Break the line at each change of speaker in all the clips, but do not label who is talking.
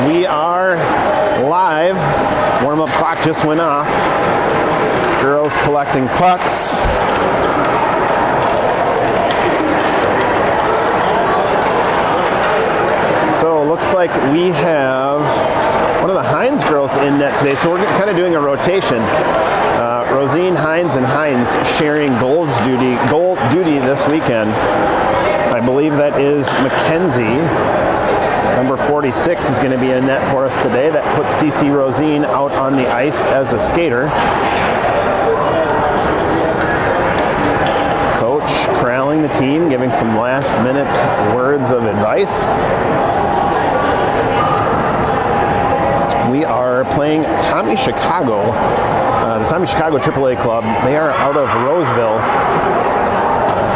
We are live. Warm-up clock just went off. Girls collecting pucks. So it looks like we have one of the Hines girls in net today. So we're kind of doing a rotation. Rosine, Hines, and Hines sharing goal duty this weekend. I believe that is Mackenzie. Number 46 is going to be in net for us today. That puts CC Rosine out on the ice as a skater. Coach corralling the team, giving some last-minute words of advice. We are playing Tommy Chicago, the Tommy Chicago AAA club. They are out of Roseville.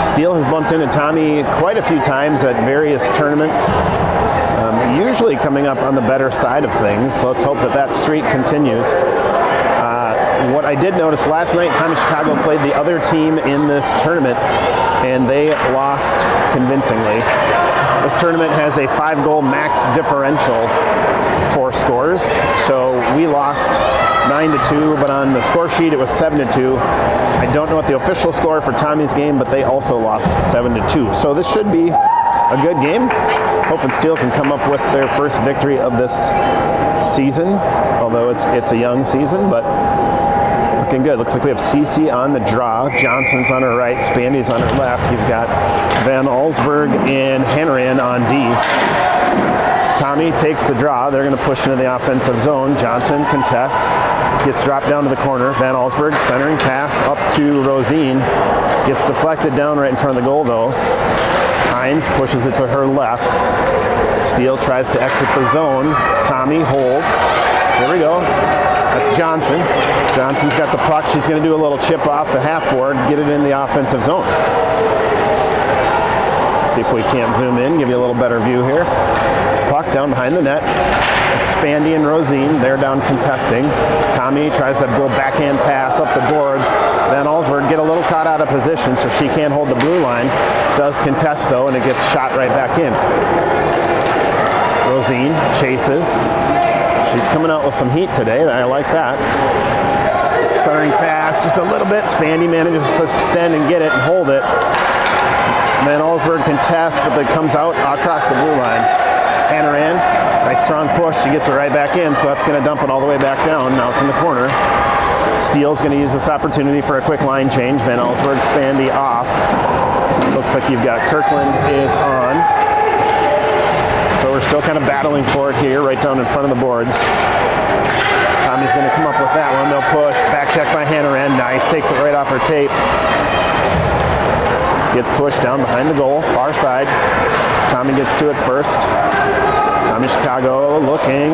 Steele has bumped into Tommy quite a few times at various tournaments, usually coming up on the better side of things, so let's hope that streak continues. What I did notice last night, Tommy Chicago played the other team in this tournament, and they lost convincingly. This tournament has a 5-goal max differential for scores, so we lost 9-2, but on the score sheet it was 7-2. I don't know what the official score for Tommy's game, but they also lost 7-2. So this should be a good game. Hoping Steele can come up with their first victory of this season, although it's a young season, but looking good. Looks like we have Cece on the draw. Johnson's on her right, Spandy's on her left. You've got Van Allsburg and Hanrahan on D. Tommy takes the draw. They're going to push into the offensive zone. Johnson contests, gets dropped down to the corner. Van Allsburg centering pass up to Rosine. Gets deflected down right in front of the goal though. Hines pushes it to her left. Steele tries to exit the zone. Tommy holds. Here we go. That's Johnson. Johnson's got the puck. She's going to do a little chip off the half board, get it in the offensive zone. Let's see if we can't zoom in, give you a little better view here. Puck down behind the net. It's Spandy and Rosine. They're down contesting. Tommy tries to go backhand pass up the boards. Van Allsburg get a little caught out of position, so she can't hold the blue line. Does contest though, and it gets shot right back in. Rosine chases. She's coming out with some heat today. I like that. Centering pass just a little bit. Spandy manages to extend and get it and hold it. Van Allsburg contests, but it comes out across the blue line. Hanrahan, nice strong push. She gets it right back in, so that's going to dump it all the way back down. Now it's in the corner. Steele's going to use this opportunity for a quick line change. Van Allsburg, Spandy off. Looks like you've got Kirkland is on. So we're still kind of battling for it here, right down in front of the boards. Tommy's going to come up with that one. They'll push. Back check by Hanrahan. Nice. Takes it right off her tape. Gets pushed down behind the goal, far side. Tommy gets to it first. Tommy Chicago looking.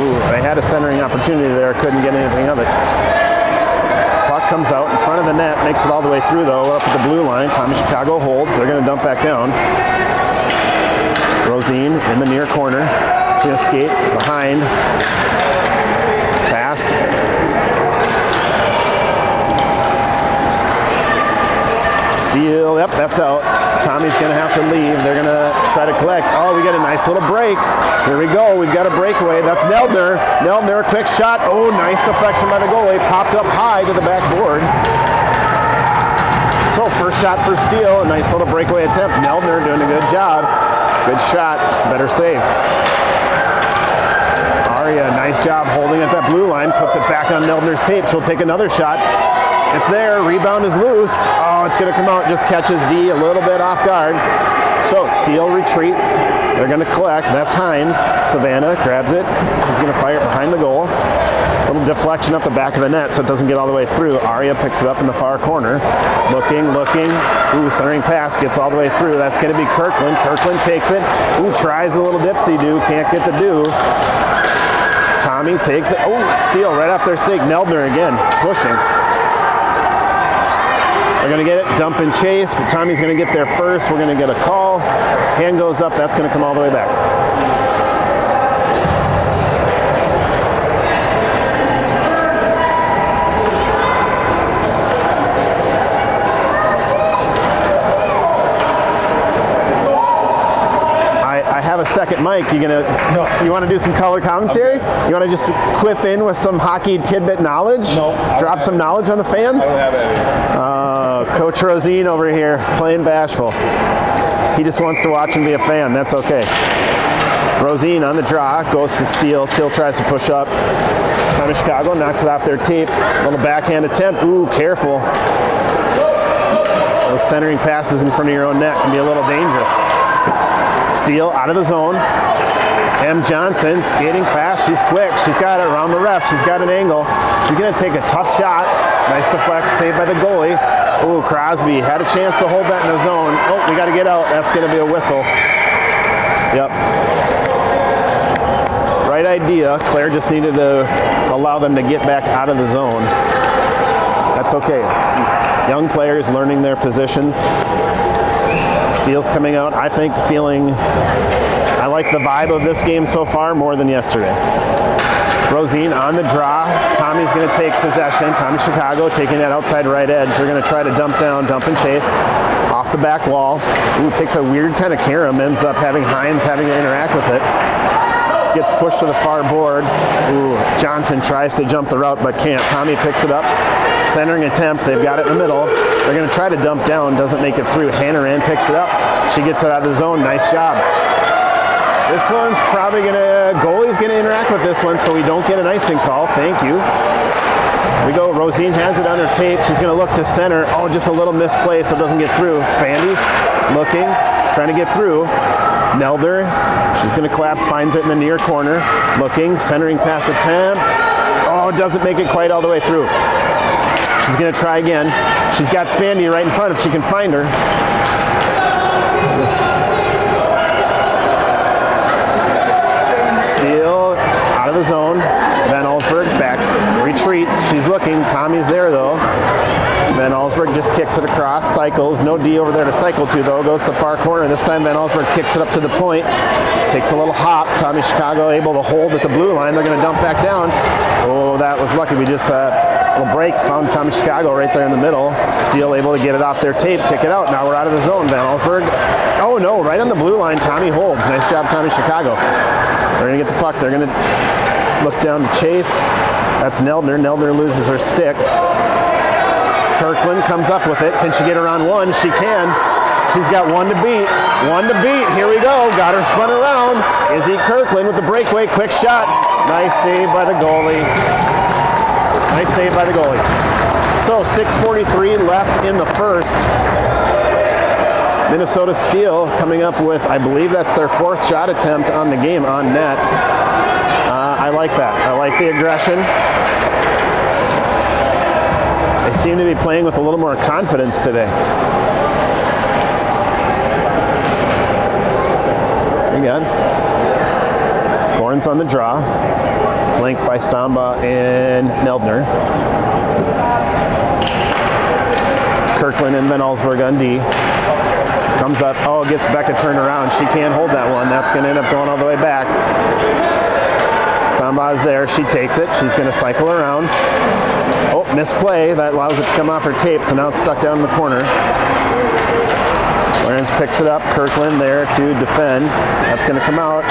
Ooh, they had a centering opportunity there. Couldn't get anything of it. Puck comes out in front of the net. Makes it all the way through, though. Up at the blue line. Tommy Chicago holds. They're going to dump back down. Rosine in the near corner. She's going to skate behind. Pass. Steele, yep, that's out. Tommy's going to have to leave. They're going to try to collect. Oh, we got a nice little break. Here we go. We've got a breakaway. That's Neldner. Neldner, quick shot. Oh, nice deflection by the goalie. Popped up high to the backboard. So first shot for Steele. A nice little breakaway attempt. Neldner doing a good job. Good shot. Just better save. Aria, nice job holding at that blue line. Puts it back on Neldner's tape. She'll take another shot. It's there. Rebound is loose. Oh, it's going to come out. Just catches D a little bit off guard. So Steele retreats. They're going to collect. That's Hines. Savannah grabs it. She's going to fire it behind the goal. Little deflection up the back of the net so it doesn't get all the way through. Aria picks it up in the far corner. Looking. Ooh, centering pass gets all the way through. That's going to be Kirkland. Kirkland takes it. Ooh, tries a little dipsy-do. Can't get the do. Tommy takes it. Oh, Steele right off their stick. Neldner again pushing. They're going to get it, dump and chase, but Tommy's going to get there first. We're going to get a call. Hand goes up. That's going to come all the way back. second mic. You want to do some color commentary? Okay. You want to just quip in with some hockey tidbit knowledge?
No.
Drop some knowledge on the fans?
I don't have any.
Coach Rosine over here playing bashful. He just wants to watch and be a fan. That's okay. Rosine on the draw, goes to Steele. Steele tries to push up. Tommy Chicago knocks it off their tape. Little backhand attempt. Ooh, careful. Those centering passes in front of your own net can be a little dangerous. Steele out of the zone. M. Johnson skating fast. She's quick. She's got it around the ref. She's got an angle. She's going to take a tough shot. Nice deflect, saved by the goalie. Ooh, Crosby had a chance to hold that in the zone. Oh, we got to get out. That's going to be a whistle. Yep. Right idea. Claire just needed to allow them to get back out of the zone. That's okay. Young players learning their positions. Steele's coming out, I think, I like the vibe of this game so far more than yesterday. Rosine on the draw. Tommy's going to take possession. Tommy Chicago taking that outside right edge. They're going to try to dump and chase off the back wall. Ooh, takes a weird kind of carom. Ends up having Hines having to interact with it. Gets pushed to the far board. Ooh, Johnson tries to jump the route but can't. Tommy picks it up. Centering attempt. They've got it in the middle. They're going to try to dump down. Doesn't make it through. Hanneran picks it up. She gets it out of the zone. Nice job. This one's probably goalie's going to interact with this one so we don't get an icing call. Thank you. Here we go. Rosine has it on her tape. She's going to look to center. Oh, just a little misplay so it doesn't get through. Spandy's looking, trying to get through. Nelder, she's going to collapse, finds it in the near corner. Looking, centering pass attempt. Oh, doesn't make it quite all the way through. She's going to try again. She's got Spandy right in front if she can find her. Steele out of the zone. Van Allsburg back, retreats. She's looking. Tommy's there though. Van Allsburg just kicks it across, cycles. No D over there to cycle to though. Goes to the far corner. This time Van Allsburg kicks it up to the point. Takes a little hop. Tommy Chicago able to hold at the blue line. They're going to dump back down. Oh, that was lucky. We just a little break. Found Tommy Chicago right there in the middle. Steele able to get it off their tape, kick it out. Now we're out of the zone. Van Allsburg. Oh no, right on the blue line. Tommy holds. Nice job, Tommy Chicago. They're going to get the puck. They're going to look down to chase. That's Neldner. Neldner loses her stick. Kirkland comes up with it. Can she get around one? She can. She's got one to beat. One to beat. Here we go. Got her spun around. Izzy Kirkland with the breakaway. Quick shot. Nice save by the goalie. Nice save by the goalie. So 6:43 left in the first. Minnesota Steel coming up with, I believe that's their fourth shot attempt on the game on net. I like that. I like the aggression. They seem to be playing with a little more confidence today. Very good. Gorn's on the draw. Flanked by Stamba and Neldner. Kirkland and Van Allsburg on D. Comes up. Oh, gets Becca turned around. She can't hold that one. That's going to end up going all the way back. Stamba is there. She takes it. She's going to cycle around. Oh, misplay. That allows it to come off her tape, so now it's stuck down in the corner. Lawrence picks it up. Kirkland there to defend. That's going to come out.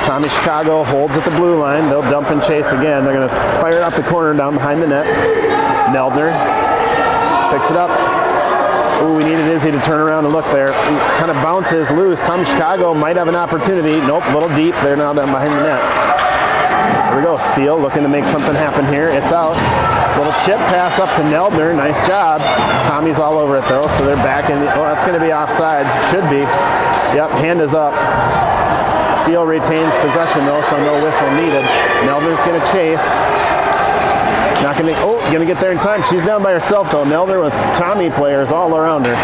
Tommy Chicago holds at the blue line. They'll dump and chase again. They're going to fire it off the corner down behind the net. Neldner picks it up. Ooh, we needed Izzy to turn around and look there. Kind of bounces loose. Tommy Chicago might have an opportunity. Nope, a little deep. They're now down behind the net. Here we go. Steele looking to make something happen here. It's out. Little chip pass up to Neldner. Nice job. Tommy's all over it though, so they're back in. Oh, that's going to be offsides. Should be. Yep, hand is up. Steele retains possession though, so no whistle needed. Neldner's going to chase. Not going to. Oh, going to get there in time. She's down by herself though. Neldner with Tommy players all around her,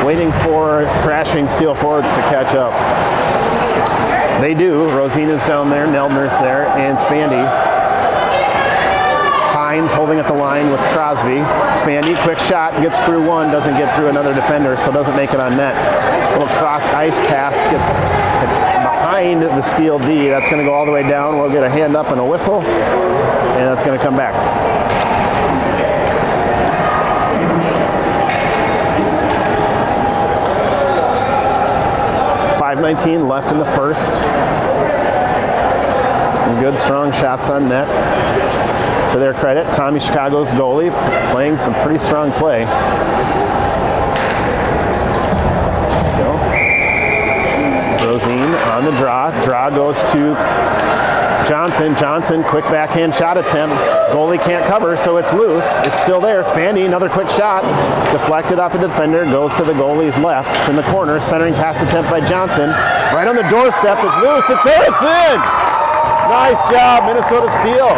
waiting for crashing Steel forwards to catch up. They do. Rosina's down there, Neldner's there, and Spandy. Hines holding at the line with Crosby. Spandy, quick shot, gets through one, doesn't get through another defender, so doesn't make it on net. Little cross ice pass gets behind the Steel D. That's going to go all the way down. We'll get a hand up and a whistle, and that's going to come back. .5:19 left in the first. good, strong shots on net. To their credit, Tommy Chicago's goalie playing some pretty strong play. Rosine on the draw. Draw goes to Johnson. Johnson, quick backhand shot attempt. Goalie can't cover, so it's loose. It's still there. Spandy, another quick shot. Deflected off a defender, goes to the goalie's left. It's in the corner. Centering pass attempt by Johnson. Right on the doorstep. It's loose. It's there. It's in. Nice job, Minnesota Steel.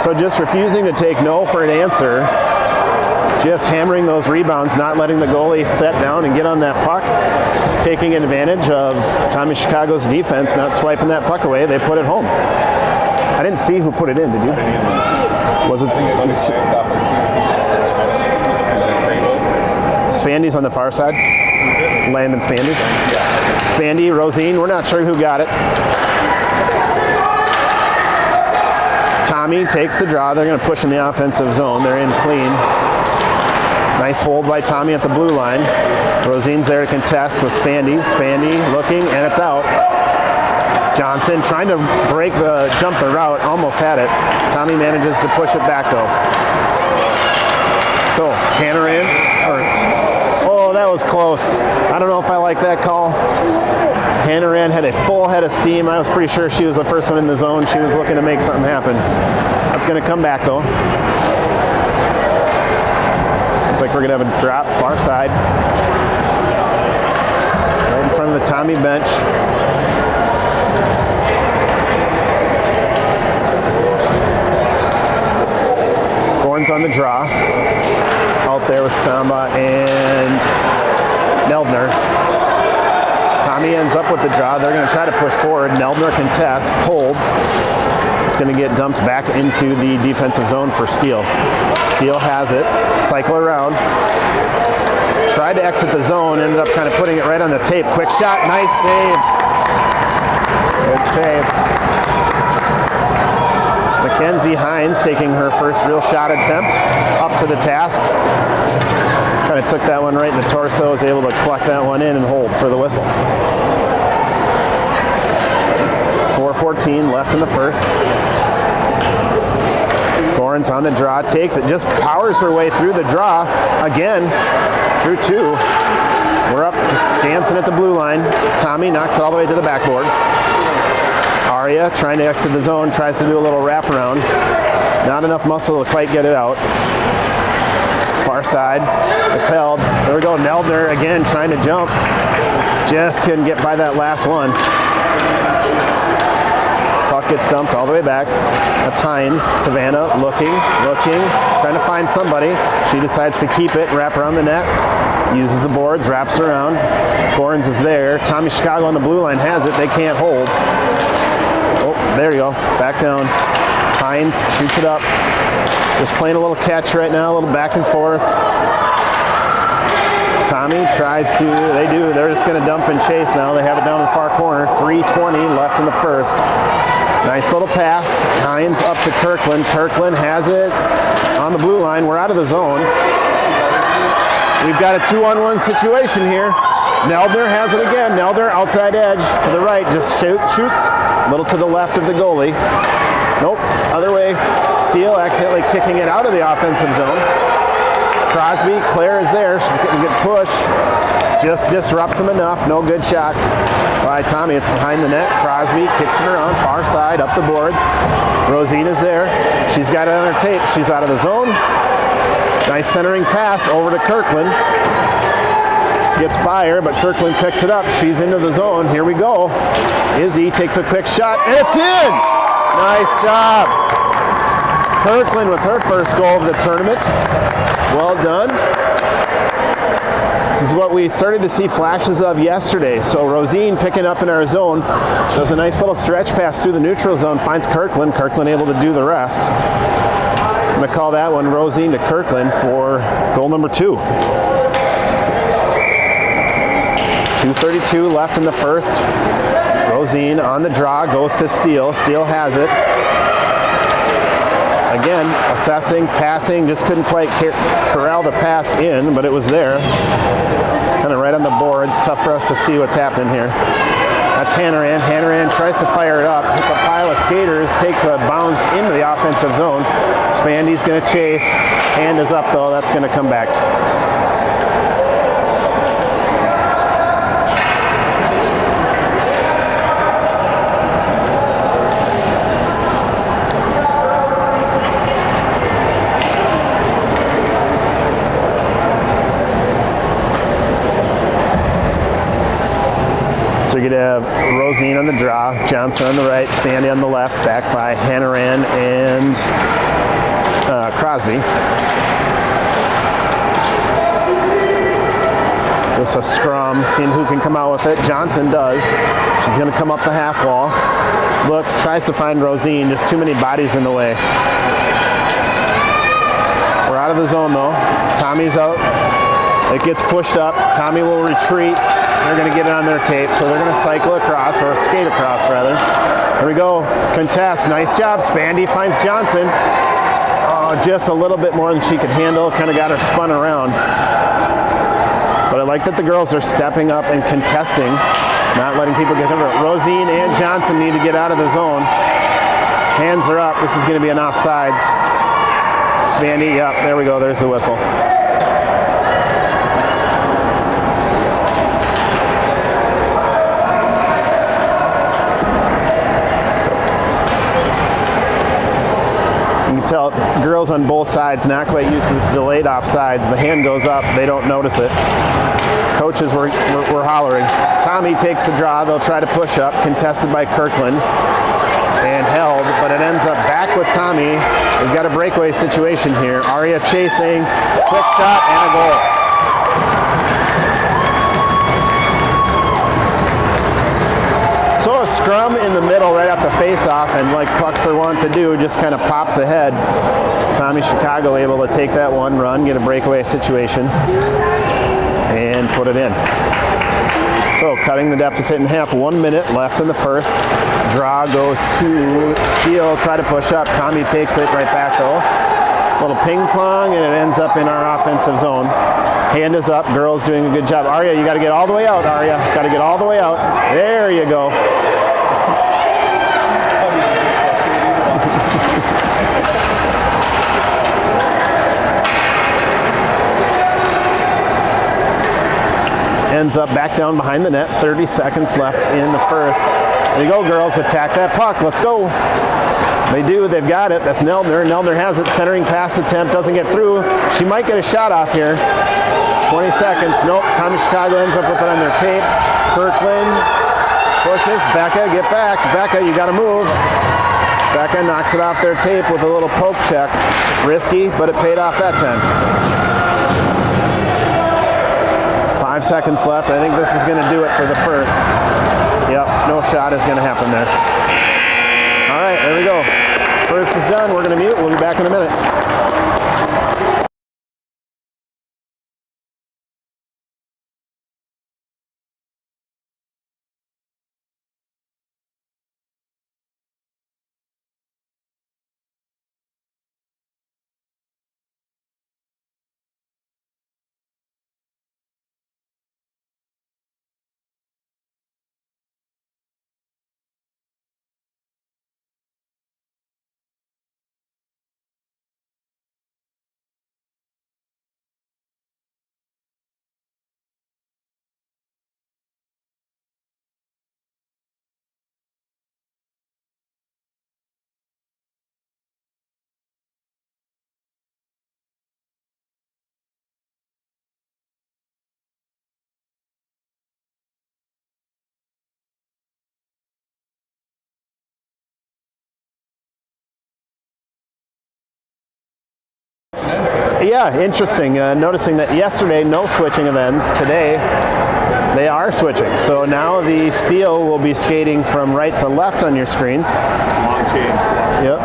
So just refusing to take no for an answer. Just hammering those rebounds, not letting the goalie set down and get on that puck, taking advantage of Tommy Chicago's defense, not swiping that puck away. They put it home. I didn't see who put it in, did you? Was it Spandy's on the far side? Landon Spandy? Spandy, Rosine, we're not sure who got it. Tommy takes the draw. They're going to push in the offensive zone. They're in clean. Nice hold by Tommy at the blue line. Rosine's there to contest with Spandy. Spandy looking, and it's out. Johnson trying to jump the route, almost had it. Tommy manages to push it back though. So, Hanneran, oh, that was close. I don't know if I like that call. Hanneran had a full head of steam. I was pretty sure she was the first one in the zone. She was looking to make something happen. That's going to come back though. Looks like we're going to have a drop far side. Right in front of the Tommy bench. Gorn's on the draw. Out there with Stamba and Neldner. Tommy ends up with the draw. They're going to try to push forward. Neldner contests, holds. It's going to get dumped back into the defensive zone for Steele. Steele has it. Cycle around. Tried to exit the zone. Ended up kind of putting it right on the tape. Quick shot. Nice save. Good save. Mackenzie Hines taking her first real shot attempt. Up to the task. Kind of took that one right in the torso. Was able to collect that one in and hold for the whistle. 4:14 left in the first. Gorn's on the draw, takes it, just powers her way through the draw again, through two. We're up, just dancing at the blue line. Tommy knocks it all the way to the backboard. Aria trying to exit the zone, tries to do a little wraparound. Not enough muscle to quite get it out. Far side, it's held. There we go, Neldner again trying to jump. Just couldn't get by that last one. Puck gets dumped all the way back. That's Hines. Savannah looking, trying to find somebody. She decides to keep it, wrap around the net, uses the boards, wraps around. Gorns is there. Tommy Chicago on the blue line has it. They can't hold. Oh, there you go. Back down. Hines shoots it up. Just playing a little catch right now, a little back and forth. Tommy tries to, they're just going to dump and chase now. They have it down in the far corner. 3:20 left in the first. Nice little pass. Hines up to Kirkland. Kirkland has it on the blue line. We're out of the zone. We've got a 2-on-1 situation here. Neldner has it again. Neldner outside edge to the right. Just shoots a little to the left of the goalie. Nope, other way. Steele accidentally kicking it out of the offensive zone. Crosby, Claire is there. She's getting a good push. Just disrupts him enough. No good shot by Tommy. It's behind the net. Crosby kicks it around, far side, up the boards. Rosina's there. She's got it on her tape. She's out of the zone. Nice centering pass over to Kirkland. Gets by her, but Kirkland picks it up. She's into the zone. Here we go. Izzy takes a quick shot, and it's in! Nice job. Kirkland with her first goal of the tournament. Well done. This is what we started to see flashes of yesterday. So Rosine picking up in our zone. Does a nice little stretch pass through the neutral zone. Finds Kirkland. Kirkland able to do the rest. I'm going to call that one Rosine to Kirkland for goal number 2. 2:32 left in the first. Rosine on the draw, goes to Steele. Steele has it. Again, assessing, passing, just couldn't quite corral the pass in, but it was there. Kind of right on the boards. Tough for us to see what's happening here. That's Hannaran. Hannaran tries to fire it up. Hits a pile of skaters. Takes a bounce into the offensive zone. Spandy's going to chase. Hand is up though. That's going to come back. So you're going to have Rosine on the draw, Johnson on the right, Spandy on the left, backed by Hannaran and Crosby. Just a scrum, seeing who can come out with it. Johnson does. She's going to come up the half wall. Looks, tries to find Rosine, just too many bodies in the way. We're out of the zone though. Tommy's out. It gets pushed up. Tommy will retreat. They're going to get it on their tape, so they're going to cycle across, or skate across rather. Here we go. Contest. Nice job. Spandy finds Johnson. Oh, just a little bit more than she could handle. Kind of got her spun around. But I like that the girls are stepping up and contesting, not letting people get over it. Rosine and Johnson need to get out of the zone. Hands are up. This is going to be an offsides. Spandy, yep, there we go. There's the whistle. Tell girls on both sides not quite used to this delayed offsides. The hand goes up, they don't notice it. Coaches were hollering. Tommy takes the draw, they'll try to push up, contested by Kirkland and held, but it ends up back with Tommy. We've got a breakaway situation here. Aria chasing, quick shot and a goal. So a scrum in the middle right at the face-off, and like pucks are wont to do, just kind of pops ahead. Tommy Chicago able to take that one run, get a breakaway situation, and put it in. So cutting the deficit in half, 1 minute left in the first. Draw goes to Steele, try to push up. Tommy takes it right back though. Little ping pong, and it ends up in our offensive zone. Hand is up, girls doing a good job. Aria, you got to get all the way out, Aria. Got to get all the way out. There you go. Ends up back down behind the net. 30 seconds left in the first. There you go, girls. Attack that puck. Let's go. They do. They've got it. That's Neldner. Neldner has it. Centering pass attempt. Doesn't get through. She might get a shot off here. 20 seconds. Nope. Tommy Chicago ends up with it on their tape. Kirkland pushes. Becca, get back. Becca, you got to move. Becca knocks it off their tape with a little poke check. Risky, but it paid off that time. 5 seconds left. I think this is going to do it for the first. Yep, no shot is going to happen there. All right, there we go. First is done. We're going to mute. We'll be back in a minute. Yeah, interesting. Noticing that yesterday, no switching of ends. Today, they are switching. So now the Steel will be skating from right to left on your screens.
Long change.
Yep.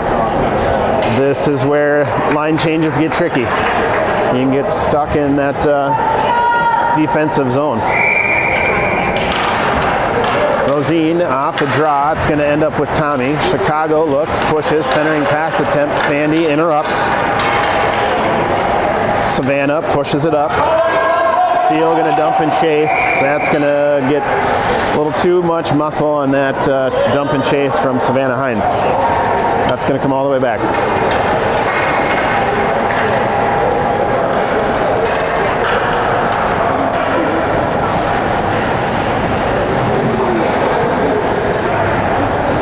This is where line changes get tricky. You can get stuck in that defensive zone. Rosine off the draw. It's going to end up with Tommy. Chicago looks, pushes, centering pass attempt. Spandy interrupts. Savannah pushes it up. Steele going to dump and chase. That's going to get a little too much muscle on that dump and chase from Savannah Hines. That's going to come all the way back.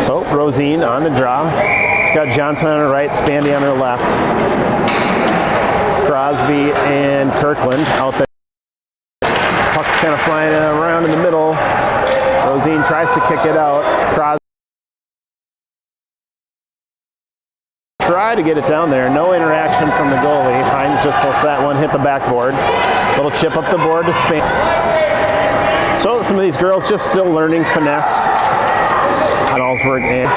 So Rosine on the draw. She's got Johnson on her right, Spandy on her left. Crosby and Kirkland out there. Puck's kind of flying around in the middle. Rosine tries to kick it out. Crosby try to get it down there. No interaction from the goalie. Hines just lets that one hit the backboard. Little chip up the board to Spain. So some of these girls just still learning finesse. Allsberg and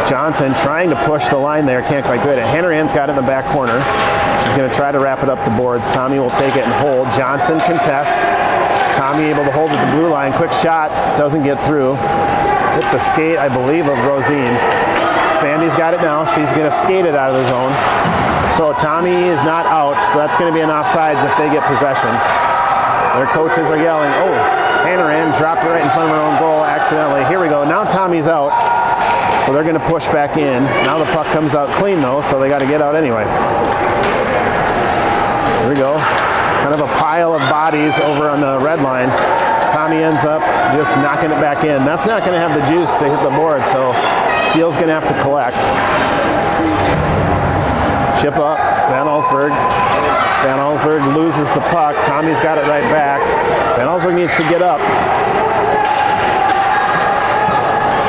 Johnson trying to push the line there. Can't quite get it. Hanrahan's got it in the back corner. She's going to try to wrap it up the boards. Tommy will take it and hold. Johnson contests. Tommy able to hold at the blue line. Quick shot. Doesn't get through. Hit the skate, I believe, of Rosine. Spandy's got it now. She's going to skate it out of the zone. So Tommy is not out. So that's going to be an offsides if they get possession. Their coaches are yelling, oh, Hanrahan dropped it right in front of her own goal accidentally. Here we go. Now Tommy's out. So they're going to push back in. Now the puck comes out clean though, so they got to get out anyway. Here we go. Kind of a pile of bodies over on the red line. Tommy ends up just knocking it back in. That's not going to have the juice to hit the board, so Steele's going to have to collect. Chip up, Van Allsburg. Van Allsburg loses the puck. Tommy's got it right back. Van Allsburg needs to get up.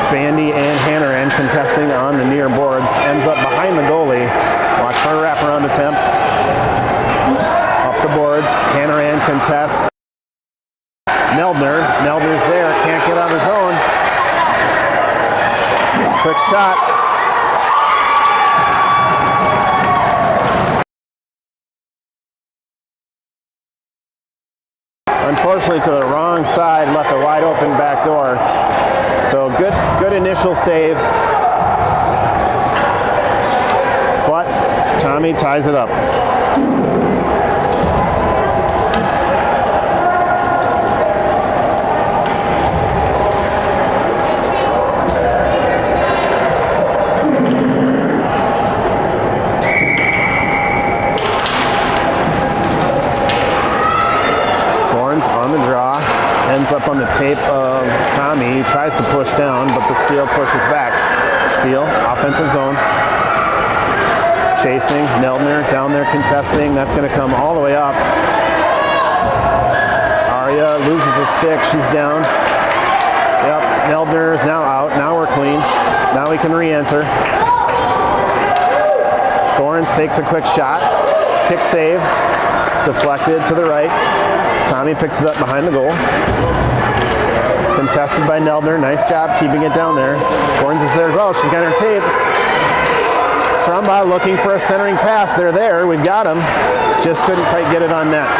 Spandy and Hanrahan contesting on the near boards. Ends up behind the goalie. Watch for a wraparound attempt. Up the boards. Hanrahan contests. Neldner's there. Can't get on his own. Quick shot. Unfortunately to the wrong side, left a wide open back door. So good initial save. But Tommy ties it up. On the draw, ends up on the tape of Tommy. He tries to push down, but the Steele pushes back. Steele, offensive zone. Chasing, Neldner down there contesting. That's going to come all the way up. Arya loses a stick. She's down. Yep, Neldner is now out. Now we're clean. Now we can re-enter. Gorens takes a quick shot. Kick save. Deflected to the right. Tommy picks it up behind the goal. Contested by Neldner. Nice job keeping it down there. Gorens is there as well. She's got her tape. Strombaugh looking for a centering pass. They're there. We've got him. Just couldn't quite get it on net.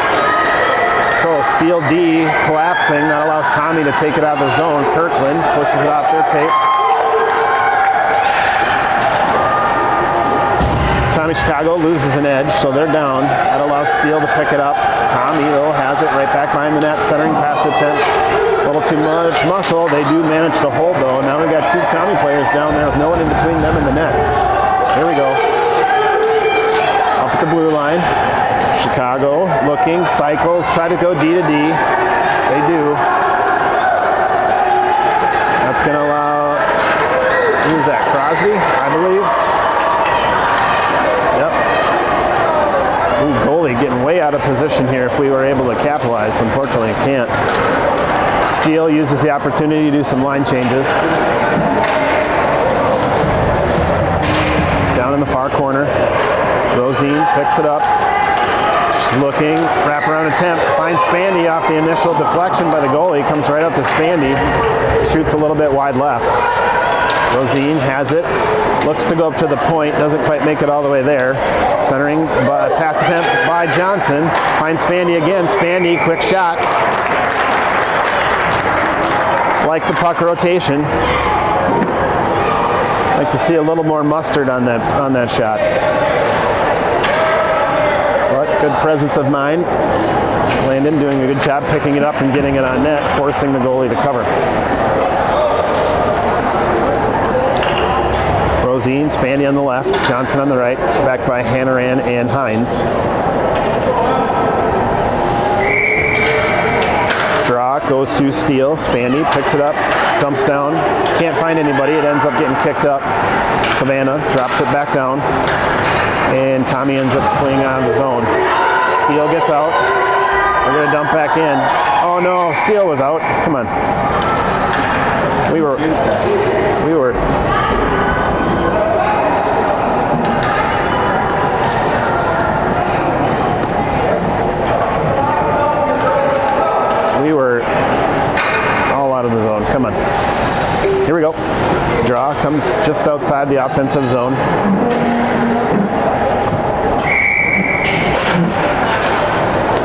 So Steele D collapsing. That allows Tommy to take it out of the zone. Kirkland pushes it off their tape. Tommy Chicago loses an edge, so they're down. That allows Steele to pick it up. Tommy, though, has it right back behind the net, centering pass attempt. A little too much muscle. They do manage to hold, though. Now we got two Tommy players down there with no one in between them and the net. Here we go. Up at the blue line. Chicago looking, cycles, try to go D to D. They do. That's going to allow, who's that, Crosby, I believe? Yep. Ooh, goalie getting way out of position here if we were able to capitalize. Unfortunately, can't. Steele uses the opportunity to do some line changes. Down in the far corner. Rosine picks it up. She's looking, wraparound attempt, finds Spandy off the initial deflection by the goalie, comes right up to Spandy, shoots a little bit wide left. Rosine has it, looks to go up to the point, doesn't quite make it all the way there. Centering pass attempt by Johnson, finds Spandy again. Spandy, quick shot. Like the puck rotation. Like to see a little more mustard on that shot. But good presence of mind. Landon doing a good job picking it up and getting it on net, forcing the goalie to cover. Rosine, Spandy on the left, Johnson on the right, backed by Hannaran and Hines. Draw goes to Steele. Spandy picks it up, dumps down, can't find anybody. It ends up getting kicked up. Savannah drops it back down, and Tommy ends up playing out of the zone. Steele gets out. We're going to dump back in. Oh no, Steele was out. Come on. We were. All out of the zone. Come on. Here we go. Draw comes just outside the offensive zone.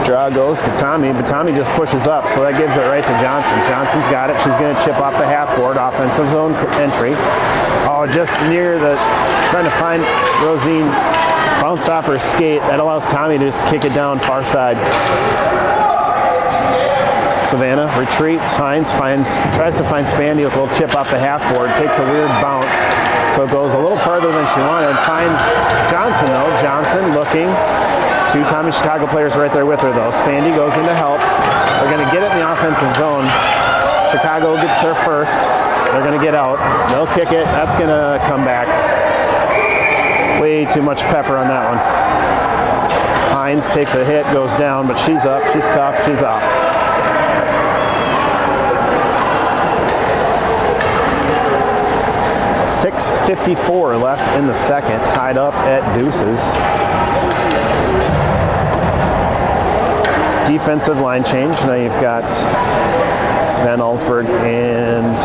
Draw goes to Tommy, but Tommy just pushes up, so that gives it right to Johnson. Johnson's got it. She's going to chip off the half board. Offensive zone entry. Oh, just near the, trying to find Rosine. Bounced off her skate. That allows Tommy to just kick it down far side. Savannah retreats. Hines tries to find Spandy with a little chip off the half board. Takes a weird bounce, so it goes a little farther than she wanted. Finds Johnson though. Johnson looking. Two Tommy Chicago players right there with her though. Spandy goes in to help. They're going to get it in the offensive zone. Chicago gets there first. They're going to get out. They'll kick it. That's going to come back. Way too much pepper on that one. Hines takes a hit, goes down, but she's up. She's tough. She's off. .6:54 left in the second, tied up at deuces. Defensive line change. Now you've got Van Allsburg and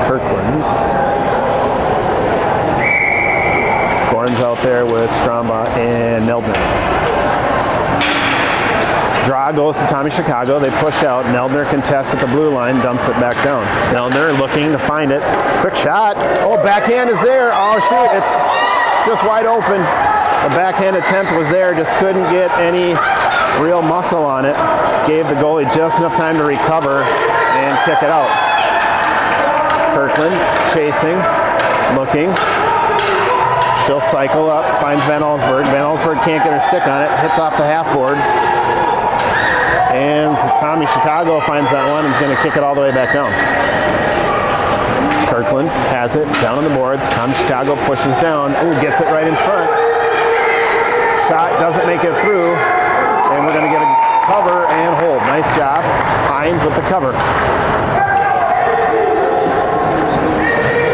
Kirkland. Gorn's out there with Stramba and Neldner. Draw goes to Tommy Chicago. They push out. Neldner contests at the blue line, dumps it back down. Neldner looking to find it. Quick shot. Oh, backhand is there. Oh, shoot. It's just wide open. The backhand attempt was there. Just couldn't get any real muscle on it. Gave the goalie just enough time to recover and kick it out. Kirkland chasing, looking. She'll cycle up, finds Van Allsburg. Van Allsburg can't get her stick on it. Hits off the half board. And Tommy Chicago finds that one and is going to kick it all the way back down. Kirkland has it down on the boards. Tommy Chicago pushes down. Ooh, gets it right in front. Shot doesn't make it through. And we're going to get a cover and hold. Nice job. Hines with the cover.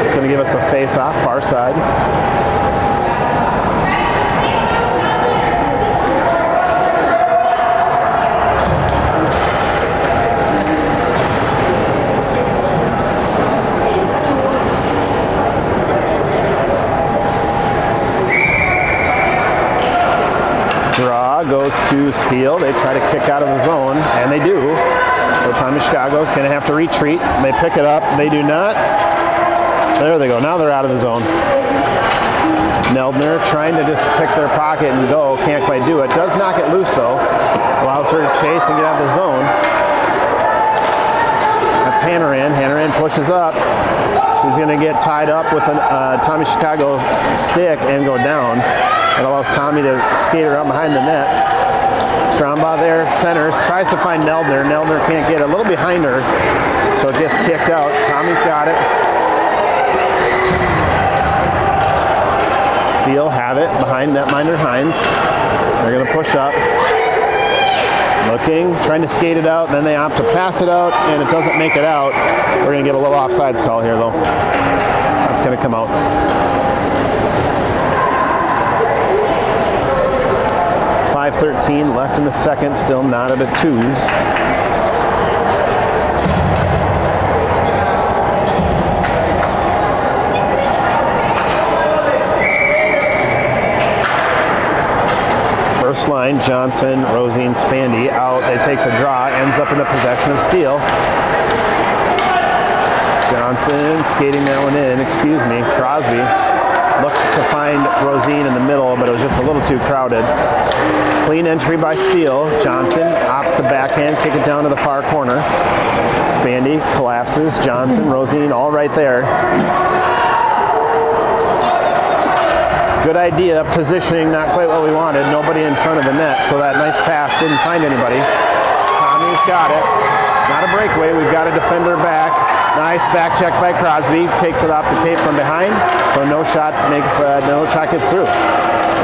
It's going to give us a face-off, far side. Draw goes to Steele. They try to kick out of the zone, and they do. So Tommy Chicago's going to have to retreat. They pick it up. They do not. There they go. Now they're out of the zone. Neldner trying to just pick their pocket and go. Can't quite do it. Does knock it loose, though. Allows her to chase and get out of the zone. That's Hannaran. Hannaran pushes up. She's going to get tied up with a Tommy Chicago stick and go down. It allows Tommy to skate around behind the net. Stramba there, centers, tries to find Neldner. Neldner can't get it. A little behind her, so it gets kicked out. Tommy's got it. Steele have it behind netminder Hines. They're going to push up. Looking, trying to skate it out, then they opt to pass it out, and it doesn't make it out. We're going to get a little offsides call here, though. That's going to come out. .5:13 left in the second, still knotted at twos. First line, Johnson, Rosine, Spandy out. They take the draw, ends up in the possession of Steele. Johnson skating that one in, Crosby. Looked to find Rosine in the middle, but it was just a little too crowded. Clean entry by Steele. Johnson opts to backhand, kick it down to the far corner. Spandy collapses. Johnson, Rosine, all right there. Good idea. Positioning not quite what we wanted. Nobody in front of the net, so that nice pass didn't find anybody. Tommy's got it. Not a breakaway. We've got a defender back. Nice back check by Crosby. Takes it off the tape from behind, so no shot gets through.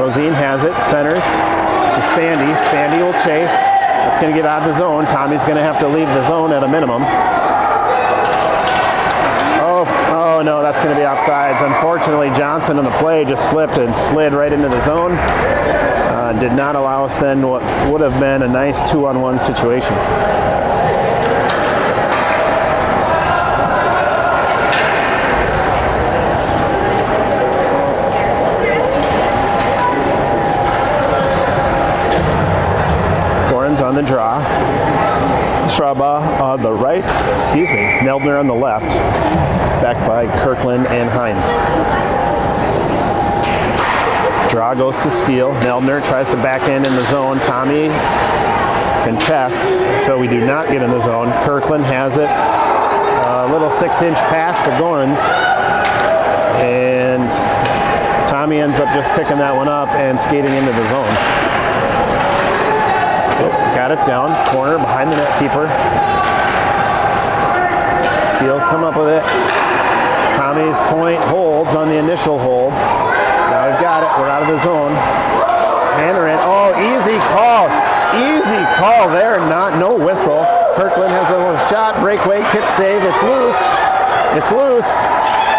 Rosine has it. Centers to Spandy. Spandy will chase. That's going to get out of the zone. Tommy's going to have to leave the zone at a minimum. Oh no, that's going to be offsides. Unfortunately, Johnson on the play just slipped and slid right into the zone. Did not allow us then what would have been a nice 2-on-1 situation. On the draw. Straba on the right, Neldner on the left, backed by Kirkland and Hines. Draw goes to Steele. Neldner tries to backhand in the zone. Tommy contests, so we do not get in the zone. Kirkland has it. A little 6-inch pass to Gorans, and Tommy ends up just picking that one up and skating into the zone. So got it down, corner behind the net keeper. Steele's come up with it. Tommy's point holds on the initial hold. Now we've got it, we're out of the zone. Hander in, oh, easy call. Easy call there, no whistle. Kirkland has a little shot, breakaway, kick save, it's loose. It's loose.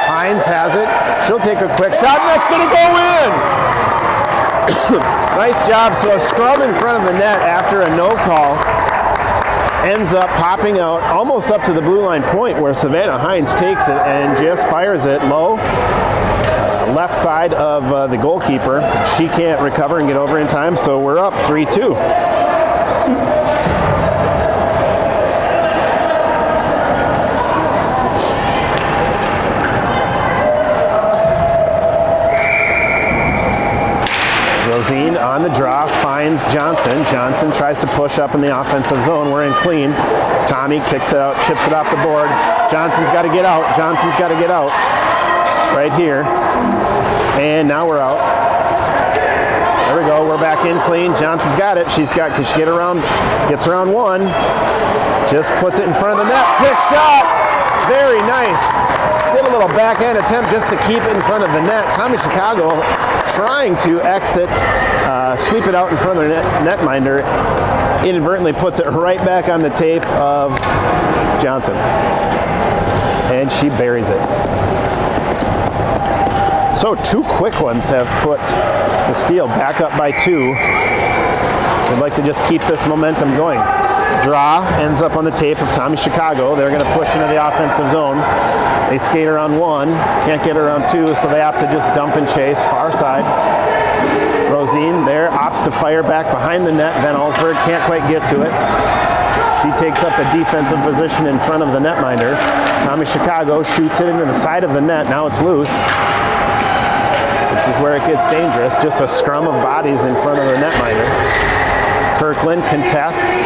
Hines has it. She'll take a quick shot, and that's gonna go in! Nice job. So a scrum in front of the net after a no call ends up popping out almost up to the blue line point, where Savannah Hines takes it and just fires it low. Left side of the goalkeeper. She can't recover and get over in time, so we're up 3-2. Rosine on the draw, finds Johnson. Johnson tries to push up in the offensive zone. We're in clean. Tommy kicks it out, chips it off the board. Johnson's got to get out. Johnson's got to get out. Right here. And now we're out. There we go. We're back in clean. Johnson's got it. Can she get around? Gets around one. Just puts it in front of the net. Quick shot. Very nice. Did a little backhand attempt just to keep it in front of the net. Tommy Chicago trying to exit, sweep it out in front of the netminder. Inadvertently puts it right back on the tape of Johnson. And she buries it. So 2 quick ones have put the Steel back up by 2. We'd like to just keep this momentum going. Draw ends up on the tape of Tommy Chicago. They're going to push into the offensive zone. They skate around 1, can't get around 2, so they have to just dump and chase far side. Rosine there opts to fire back behind the net. Van Allsburg can't quite get to it. She takes up a defensive position in front of the netminder. Tommy Chicago shoots it into the side of the net. Now it's loose. This is where it gets dangerous. Just a scrum of bodies in front of the netminder. Kirkland contests.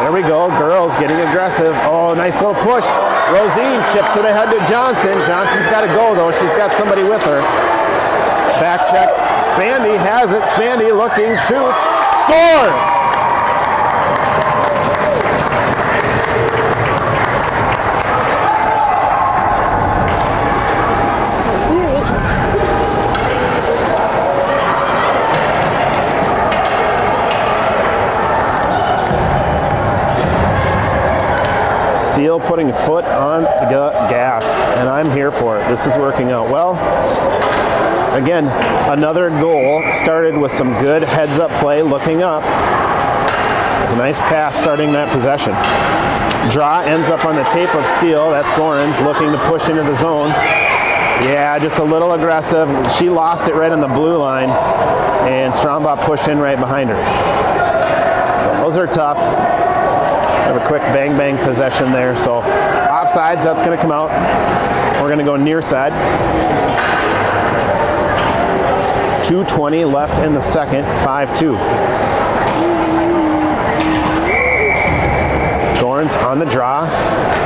There we go. Girls getting aggressive. Oh, nice little push. Rosine ships it ahead to Johnson. Johnson's got to go, though. She's got somebody with her. Back check. Spandy has it. Spandy looking, shoots, scores! Steele putting foot on the gas, and I'm here for it. This is working out well. Again, another goal started with some good heads-up play, looking up. It's a nice pass starting that possession. Draw ends up on the tape of Steele. That's Gorans looking to push into the zone. Yeah, just a little aggressive. She lost it right on the blue line, and Strombaugh pushed in right behind her. So those are tough. Have a quick bang-bang possession there. So offsides, that's going to come out. We're going to go near side. 2:20 left in the second, 5-2. Thorns on the draw,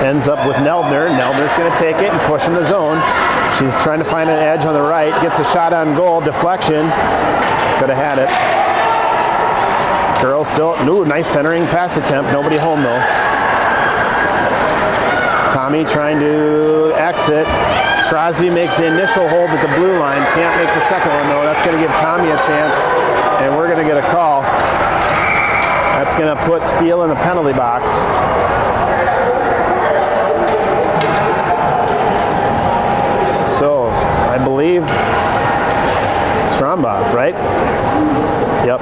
ends up with Neldner. Neldner's going to take it and push in the zone. She's trying to find an edge on the right, gets a shot on goal, deflection. Could have had it. Girls still, ooh, nice centering pass attempt. Nobody home though. Tommy trying to exit. Crosby makes the initial hold at the blue line. Can't make the second one though. That's going to give Tommy a chance, and we're going to get a call. That's going to put Steele in the penalty box. So I believe Strombaugh, right? Yep.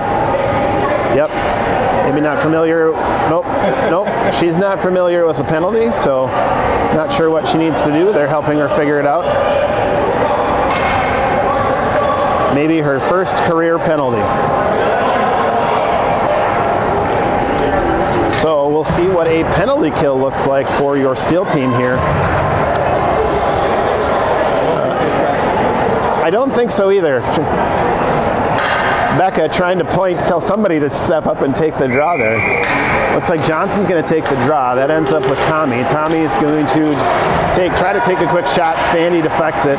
Maybe not familiar. Nope. She's not familiar with the penalty, so not sure what she needs to do. They're helping her figure it out. Maybe her first career penalty. So we'll see what a penalty kill looks like for your Steel team here. I don't think so either. Becca trying to tell somebody to step up and take the draw there. Looks like Johnson's going to take the draw. That ends up with Tommy. Tommy's going to try to take a quick shot. Spandy deflects it.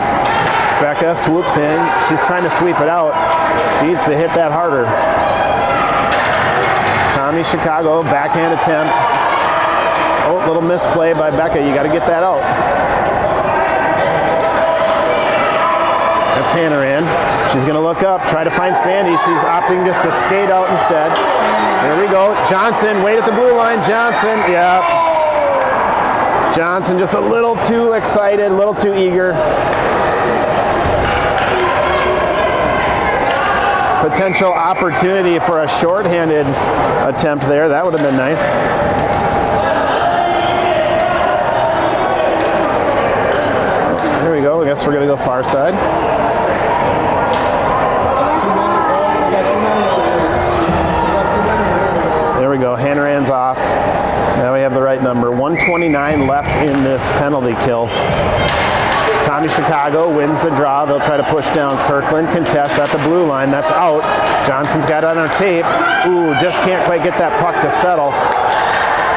Becca swoops in. She's trying to sweep it out. She needs to hit that harder. Tommy Chicago, backhand attempt. Oh, little misplay by Becca. You got to get that out. That's Hannaran. She's going to look up, try to find Spandy. She's opting just to skate out instead. There we go. Johnson, wait at the blue line. Johnson, yeah. Johnson just a little too excited, a little too eager. Potential opportunity for a shorthanded attempt there. That would have been nice. There we go. I guess we're going to go far side. There we go. Hannaran's off. Now we have the right number. 1:29 left in this penalty kill. Tommy Chicago wins the draw. They'll try to push down. Kirkland contests at the blue line. That's out. Johnson's got it on her tape. Ooh, just can't quite get that puck to settle.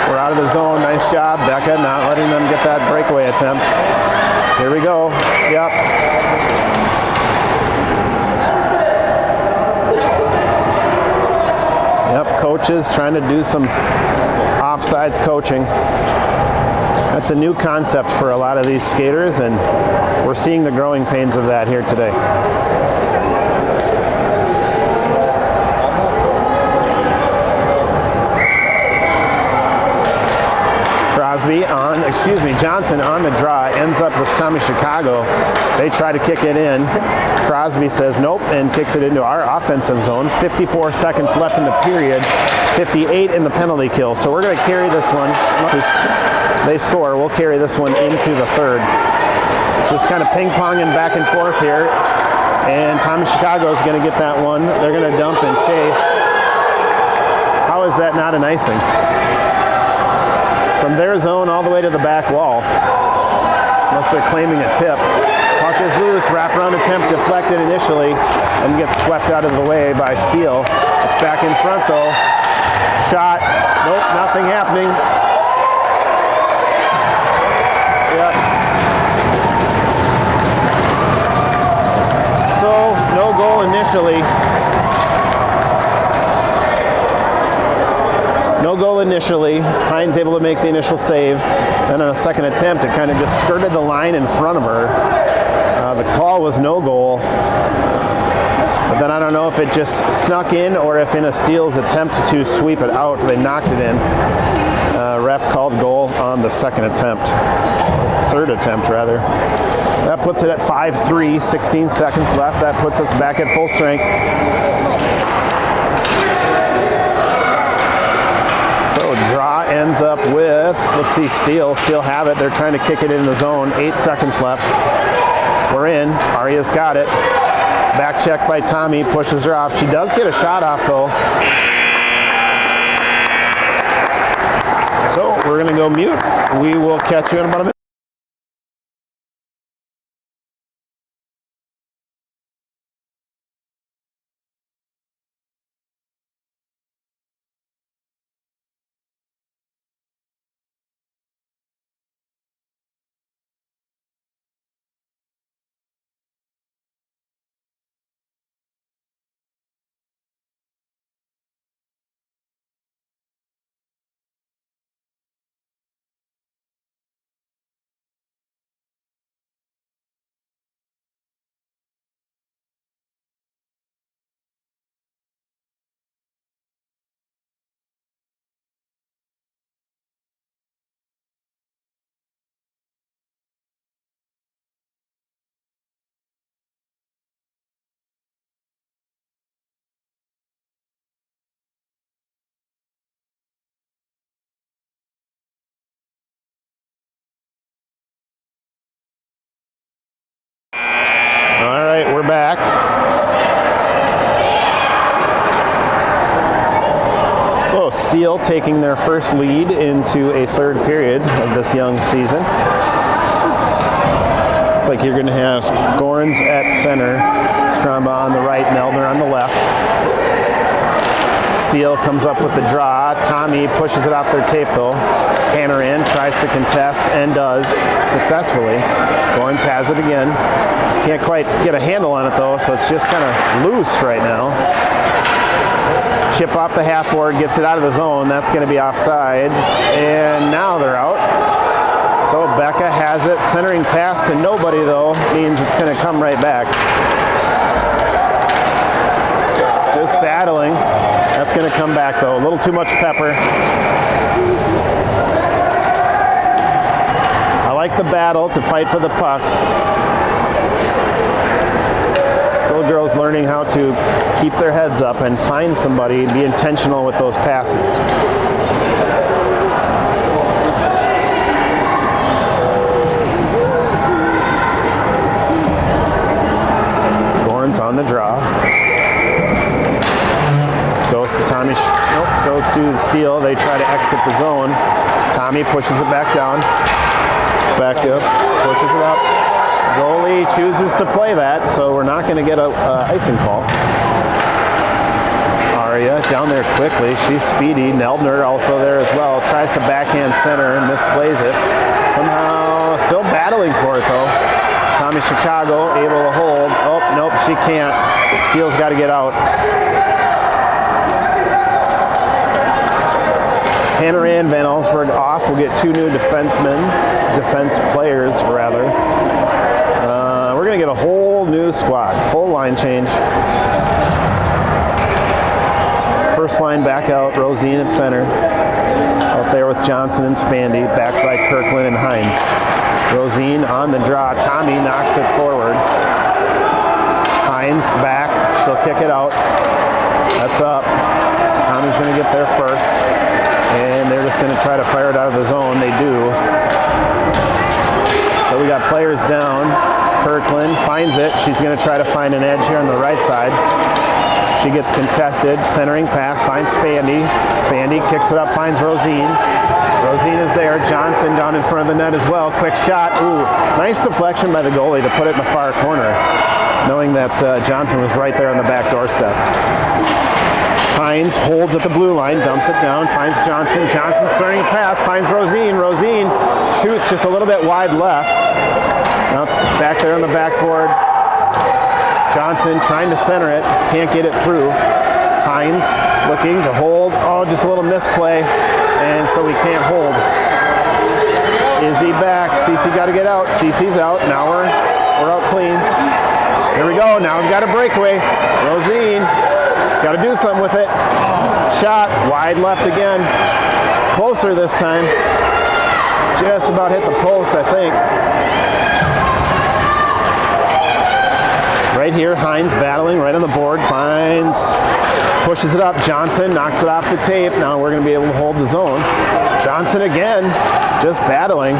We're out of the zone. Nice job, Becca, not letting them get that breakaway attempt. Here we go. Yep. Yep, coaches trying to do some offsides coaching. That's a new concept for a lot of these skaters, and we're seeing the growing pains of that here today. Johnson on the draw, ends up with Tommy Chicago. They try to kick it in. Crosby says nope and kicks it into our offensive zone. 54 seconds left in the period, 58 in the penalty kill. So we're going to carry this one. They score, we'll carry this one into the third. Just kind of ping-ponging back and forth here. And Tommy Chicago is going to get that one. They're going to dump and chase. How is that not an icing? From their zone all the way to the back wall. Unless they're claiming a tip. Puck is loose, wraparound attempt deflected initially and gets swept out of the way by Steele. It's back in front though. Shot, nope, nothing happening. Yep. So, no goal initially. No goal initially. Hines able to make the initial save. Then on a second attempt, it kind of just skirted the line in front of her. The call was no goal. But then I don't know if it just snuck in or if in a Steele's attempt to sweep it out, they knocked it in. Ref called goal on the second attempt. Third attempt, rather. That puts it at 5-3, 16 seconds left. That puts us back at full strength. So draw ends up with, let's see, Steele have it. They're trying to kick it in the zone. 8 seconds left. We're in. Aria's got it. Back check by Tommy, pushes her off. She does get a shot off though. So we're gonna go mute. We will catch you in about a minute. back. So Steele taking their first lead into a third period of this young season. It's like you're going to have Gorns at center, Stromba on the right, Neldner on the left. Steele comes up with the draw. Tommy pushes it off their tape though. Hanneran tries to contest and does successfully. Gorns has it again. Can't quite get a handle on it though, so it's just kind of loose right now. Chip off the half board, gets it out of the zone. That's going to be offsides, and now they're out. So Becca has it. Centering pass to nobody though means it's going to come right back. Just battling. That's going to come back though. A little too much pepper. I like the battle to fight for the puck. Still girls learning how to keep their heads up and find somebody, be intentional with those passes. Gorns on the draw. Goes to Tommy, goes to Steele. They try to exit the zone. Tommy pushes it back down. Back up, pushes it up. Goalie chooses to play that, so we're not going to get a icing call. Aria down there quickly. She's speedy. Neldner also there as well. Tries to backhand center and misplays it. Somehow still battling for it though. Tommy Chicago able to hold. Oh, nope, she can't. Steele's got to get out. Hanneran, Van Allsburg off. We'll get two new defense players rather. We're going to get a whole new squad, full line change. First line back out, Rosine at center. Out there with Johnson and Spandy, backed by Kirkland and Hines. Rosine on the draw. Tommy knocks it forward. Hines back. She'll kick it out. That's up. Tommy's going to get there first. And they're just going to try to fire it out of the zone. They do. So we got players down. Kirkland finds it. She's going to try to find an edge here on the right side. She gets contested. Centering pass. Finds Spandy. Spandy kicks it up. Finds Rosine. Rosine is there. Johnson down in front of the net as well. Quick shot. Ooh, nice deflection by the goalie to put it in the far corner, knowing that Johnson was right there on the back doorstep. Hines holds at the blue line, dumps it down, finds Johnson. Johnson starting to pass, finds Rosine. Rosine shoots just a little bit wide left. Now it's back there on the backboard. Johnson trying to center it, can't get it through. Hines looking to hold. Oh, just a little misplay, and so we can't hold. Izzy back. Cece got to get out. Cece's out. Now we're out clean. Here we go. Now we've got a breakaway. Rosine. Got to do something with it. Shot wide left again. Closer this time. Just about hit the post, I think. Right here, Hines battling right on the board. Finds, pushes it up. Johnson knocks it off the tape. Now we're going to be able to hold the zone. Johnson again, just battling.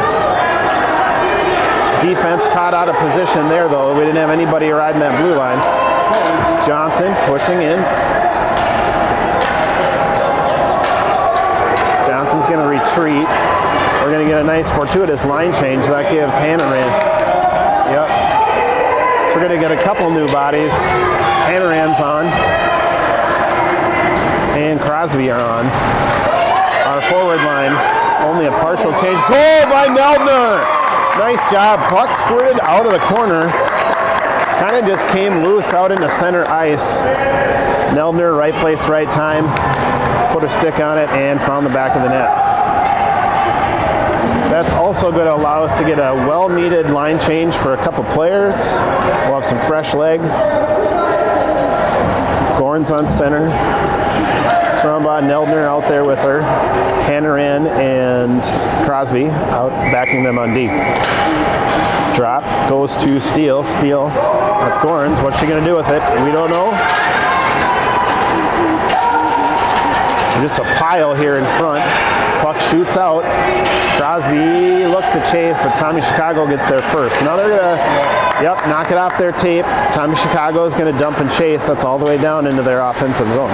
Defense caught out of position there, though. We didn't have anybody riding that blue line. Johnson pushing in. Johnson's going to retreat. We're going to get a nice fortuitous line change. That gives Hanneran. Yep. So we're going to get a couple new bodies. Hanneran's on. And Crosby are on. Our forward line, only a partial change. Goal by Neldner! Nice job. Puck squirted out of the corner. Kind of just came loose out into center ice. Neldner, right place, right time. Put her stick on it and found the back of the net. That's also going to allow us to get a well-needed line change for a couple players. We'll have some fresh legs. Gorns on center. Stromba, Neldner out there with her. Hanneran and Crosby out backing them on D. Drop goes to Steele. Steele, that's Gorns. What's she going to do with it? We don't know. Just a pile here in front. Puck shoots out. Crosby looks to chase, but Tommy Chicago gets there first. Now they're going to Yep, knock it off their tape. Tommy Chicago is going to dump and chase. That's all the way down into their offensive zone.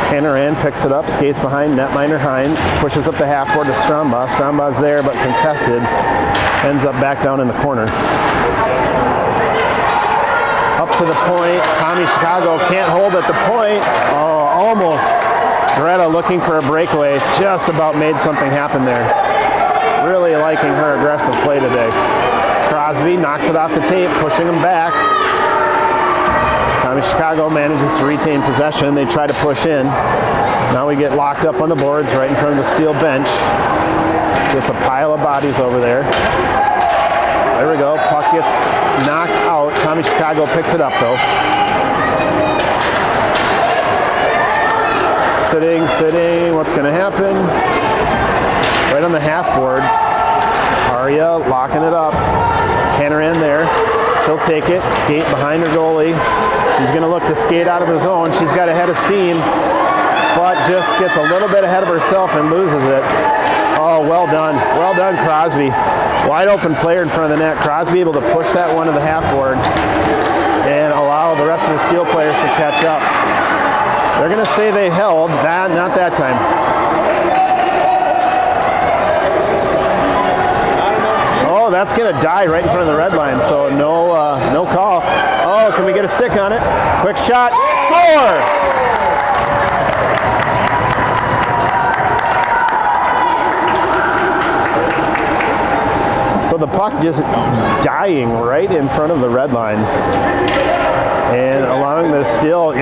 Hannaran picks it up, skates behind netminder Hines, pushes up the half board to Strombaugh. Strombaugh's there but contested. Ends up back down in the corner. Up to the point. Tommy Chicago can't hold at the point. Oh, almost. Greta looking for a breakaway. Just about made something happen there. Really liking her aggressive play today. Crosby knocks it off the tape, pushing him back. Tommy Chicago manages to retain possession. They try to push in. Now we get locked up on the boards right in front of the steel bench. Just a pile of bodies over there. There we go. Puck gets knocked out. Tommy Chicago picks it up though. Sitting. What's going to happen? Right on the half board. Arya locking it up. Hannaran there. She'll take it. Skate behind her goalie. She's going to look to skate out of the zone. She's got a head of steam, but just gets a little bit ahead of herself and loses it. Oh, well done. Well done, Crosby. Wide open player in front of the net. Crosby able to push that one to the half board and allow the rest of the Steel players to catch up. They're going to say they held. Not that time. Oh, that's going to die right in front of the red line, so no call. Oh, can we get a stick on it? Quick shot. Score! So the puck just dying right in front of the red line and allowing the Steel,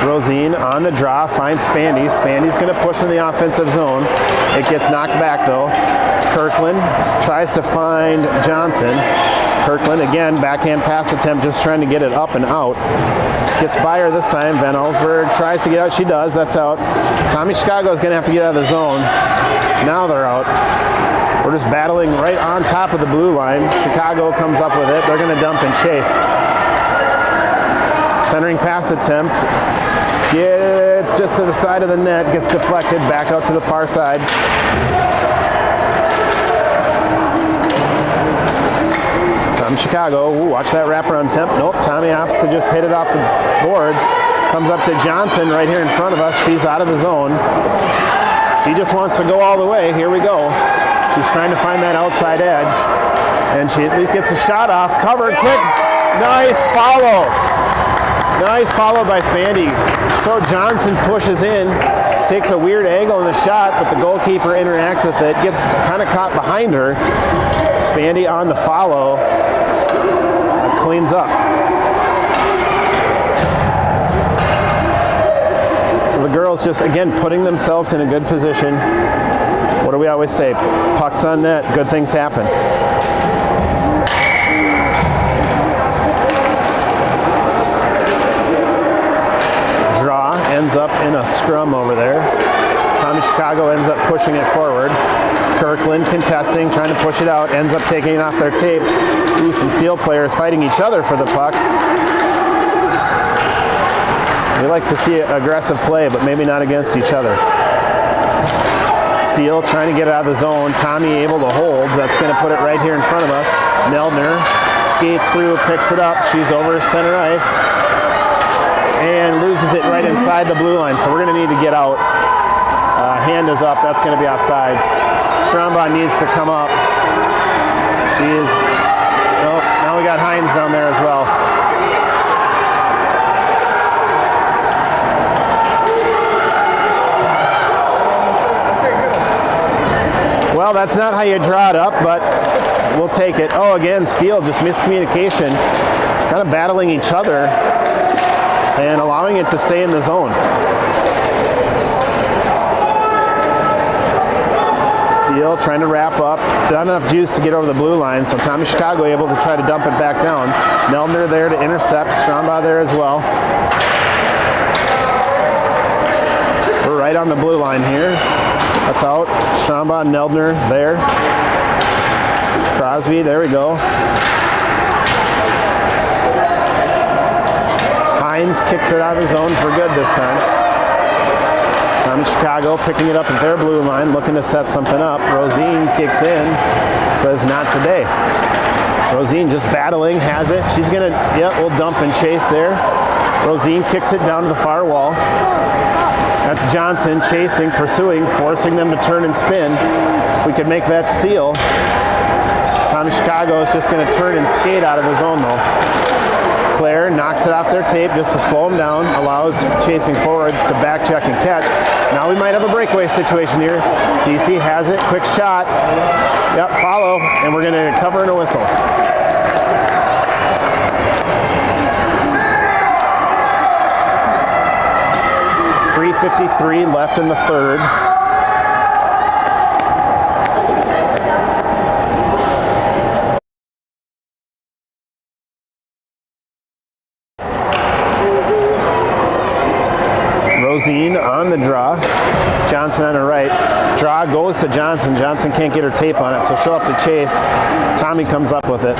Rosine on the draw, finds Spandy. Spandy's going to push in the offensive zone. It gets knocked back though. Kirkland tries to find Johnson. Kirkland again, backhand pass attempt, just trying to get it up and out. Gets by her this time. Van Allsburg tries to get out. She does. That's out. Tommy Chicago is going to have to get out of the zone. Now they're out. We're just battling right on top of the blue line. Chicago comes up with it. They're going to dump and chase. Centering pass attempt. Gets just to the side of the net. Gets deflected. Back out to the far side. Tommy Chicago, watch that wraparound attempt. Nope, Tommy opts to just hit it off the boards. Comes up to Johnson right here in front of us. She's out of the zone. She just wants to go all the way. Here we go. She's trying to find that outside edge. And she at least gets a shot off. Covered, quick. Nice follow. Nice follow by Spandy. So Johnson pushes in. Takes a weird angle in the shot, but the goalkeeper interacts with it. Gets kind of caught behind her. Spandy on the follow. Cleans up. So the girls just, again, putting themselves in a good position. What do we always say? Pucks on net, good things happen. Draw ends up in a scrum over there. Tommy Chicago ends up pushing it forward. Kirkland contesting, trying to push it out, ends up taking it off their tape. Ooh, some Steel players fighting each other for the puck. We like to see aggressive play, but maybe not against each other. Steel trying to get it out of the zone. Tommy able to hold. That's going to put it right here in front of us. Neldner skates through, picks it up. She's over center ice and loses it right inside the blue line. So we're going to need to get out. Hand is up. That's going to be offsides. Strombaugh needs to come up. She is. Oh, now we got Hines down there as well. Well, that's not how you draw it up, but we'll take it. Oh, again, Steel, just miscommunication. Kind of battling each other and allowing it to stay in the zone. Steel trying to wrap up. Not enough juice to get over the blue line, so Tommy Chicago able to try to dump it back down. Neldner there to intercept. Strombaugh there as well. We're right on the blue line here. That's out. Strombaugh, Neldner there. Crosby, there we go. Hines kicks it out of his zone for good this time. Tommy Chicago picking it up at their blue line, looking to set something up. Rosine kicks in, says not today. Rosine just battling, has it. She's gonna, we'll dump and chase there. Rosine kicks it down to the far wall. That's Johnson chasing, pursuing, forcing them to turn and spin. If we could make that seal. Tommy Chicago is just going to turn and skate out of the zone though. Claire knocks it off their tape just to slow them down, allows chasing forwards to back check and catch. Now we might have a breakaway situation here. Cece has it, quick shot. Yep, follow, and we're going to cover and a whistle. .353 left in the third. Rosine on the draw. Johnson on her right. Draw goes to Johnson. Johnson can't get her tape on it, so she'll have to chase. Tommy comes up with it.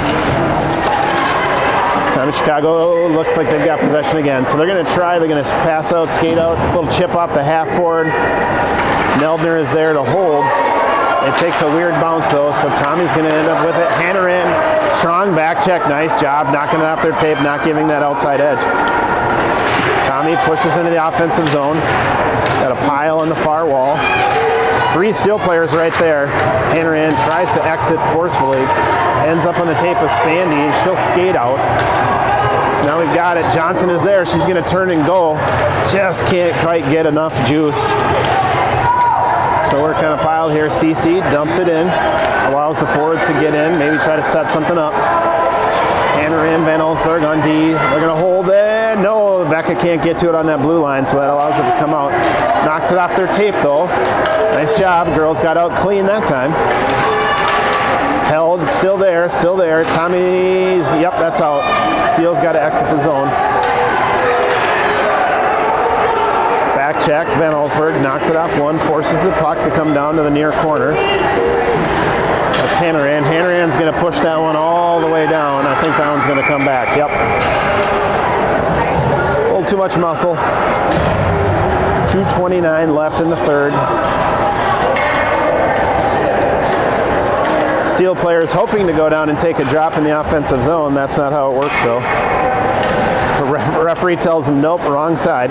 Tommy Chicago looks like they've got possession again. So they're going to try. They're going to pass out, skate out, a little chip off the half board. Neldner is there to hold. It takes a weird bounce though, so Tommy's going to end up with it. Hanneran, strong back check. Nice job knocking it off their tape, not giving that outside edge. Tommy pushes into the offensive zone. Got a pile on the far wall. 3 Steel players right there. Hanneran tries to exit forcefully. Ends up on the tape of Spandy. She'll skate out. So now we've got it. Johnson is there. She's going to turn and go. Just can't quite get enough juice. So we're kind of piled here. Cece dumps it in. Allows the forwards to get in. Maybe try to set something up. Hanneran, Van Olsberg on D. They're going to hold it. No, Becca can't get to it on that blue line, so that allows it to come out. Knocks it off their tape, though. Nice job. Girls got out clean that time. Held, still there. Tommy's, that's out. Steele's got to exit the zone. Back check. Van Olsberg knocks it off one, forces the puck to come down to the near corner. That's Hanneran. Hanneran's going to push that one all the way down. I think that one's going to come back. Yep. A little too much muscle. 2:29 left in the third. Steel players hoping to go down and take a drop in the offensive zone. That's not how it works, though. The referee tells them, nope, wrong side.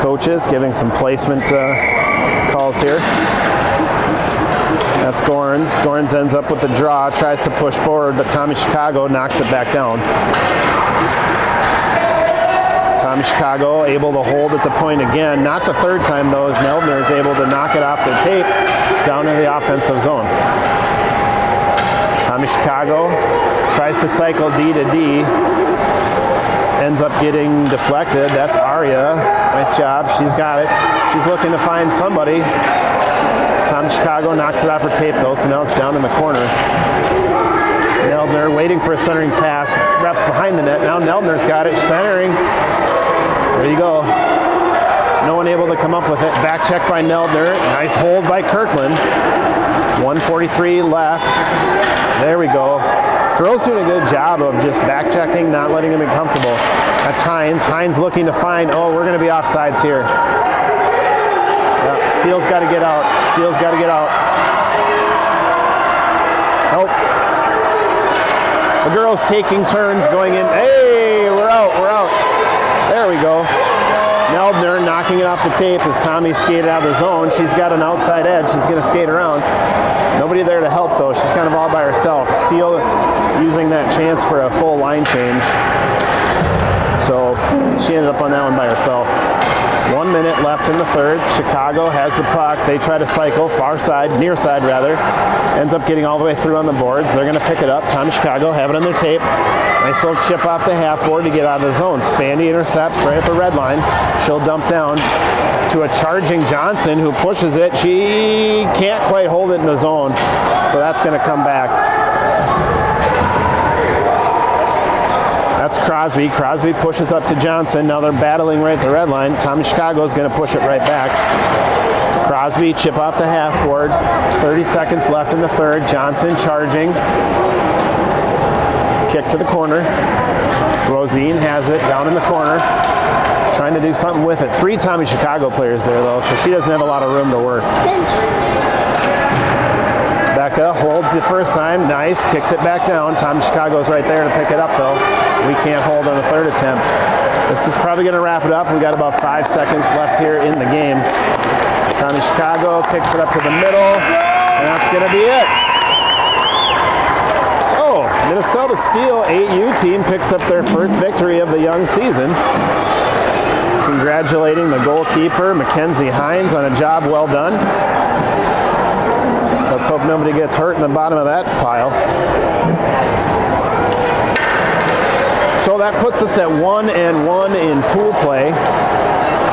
Coaches giving some placement calls here. That's Gorns. Gorns ends up with the draw, tries to push forward, but Tommy Chicago knocks it back down. Tommy Chicago able to hold at the point again. Not the third time though, as Neldner is able to knock it off their tape down in the offensive zone. Tommy Chicago tries to cycle D to D. Ends up getting deflected. That's Aria. Nice job. She's got it. She's looking to find somebody. Tommy Chicago knocks it off her tape though, so now it's down in the corner. Neldner waiting for a centering pass. Ref's behind the net. Now Neldner's got it. Centering. There you go. No one able to come up with it. Back check by Neldner. Nice hold by Kirkland. 1:43 left. There we go. Girls doing a good job of just back checking, not letting them be comfortable. That's Hines. Hines looking to find, we're going to be offsides here. Yep. Steele's got to get out. Steele's got to get out. Nope. The girls taking turns going in. Hey, we're out. There we go. Neldner knocking it off the tape as Tommy skated out of the zone. She's got an outside edge. She's going to skate around. Nobody there to help, though. She's kind of all by herself. Steele using that chance for a full line change. So she ended up on that one by herself. 1 minute left in the third. Chicago has the puck. They try to cycle far side, near side rather. Ends up getting all the way through on the boards. They're going to pick it up. Tommy Chicago have it on their tape. Nice little chip off the half board to get out of the zone. Spandy intercepts right at the red line. She'll dump down to a charging Johnson who pushes it. She can't quite hold it in the zone, so that's going to come back. That's Crosby. Crosby pushes up to Johnson. Now they're battling right at the red line. Tommy Chicago is going to push it right back. Crosby, chip off the half board. 30 seconds left in the third. Johnson charging. Kick to the corner. Rosine has it down in the corner. Trying to do something with it. 3 Tommy Chicago players there, though, so she doesn't have a lot of room to work. Becca holds the first time. Nice. Kicks it back down. Tommy Chicago's right there to pick it up, though. We can't hold on the third attempt. This is probably going to wrap it up. We got about 5 seconds left here in the game. Tommy Chicago kicks it up to the middle, and that's going to be it. So, Minnesota Steel 8U team picks up their first victory of the young season. Congratulating the goalkeeper, Mackenzie Hines, on a job well done. Let's hope nobody gets hurt in the bottom of that pile. So that puts us at 1-1 in pool play.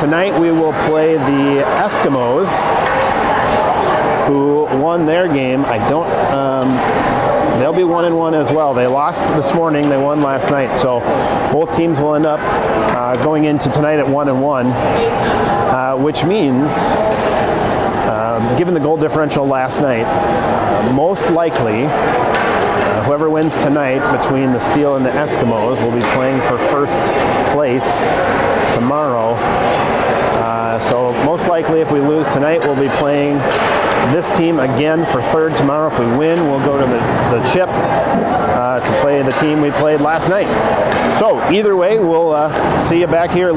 Tonight we will play the Eskimos, who won their game. They'll be 1-1 as well. They lost this morning. They won last night. So both teams will end up going into tonight at 1-1, which means, given the goal differential last night, most likely whoever wins tonight between the Steel and the Eskimos will be playing for first place tomorrow. So most likely if we lose tonight, we'll be playing this team again for third tomorrow. If we win, we'll go to the chip to play the team we played last night. So either way, we'll see you back here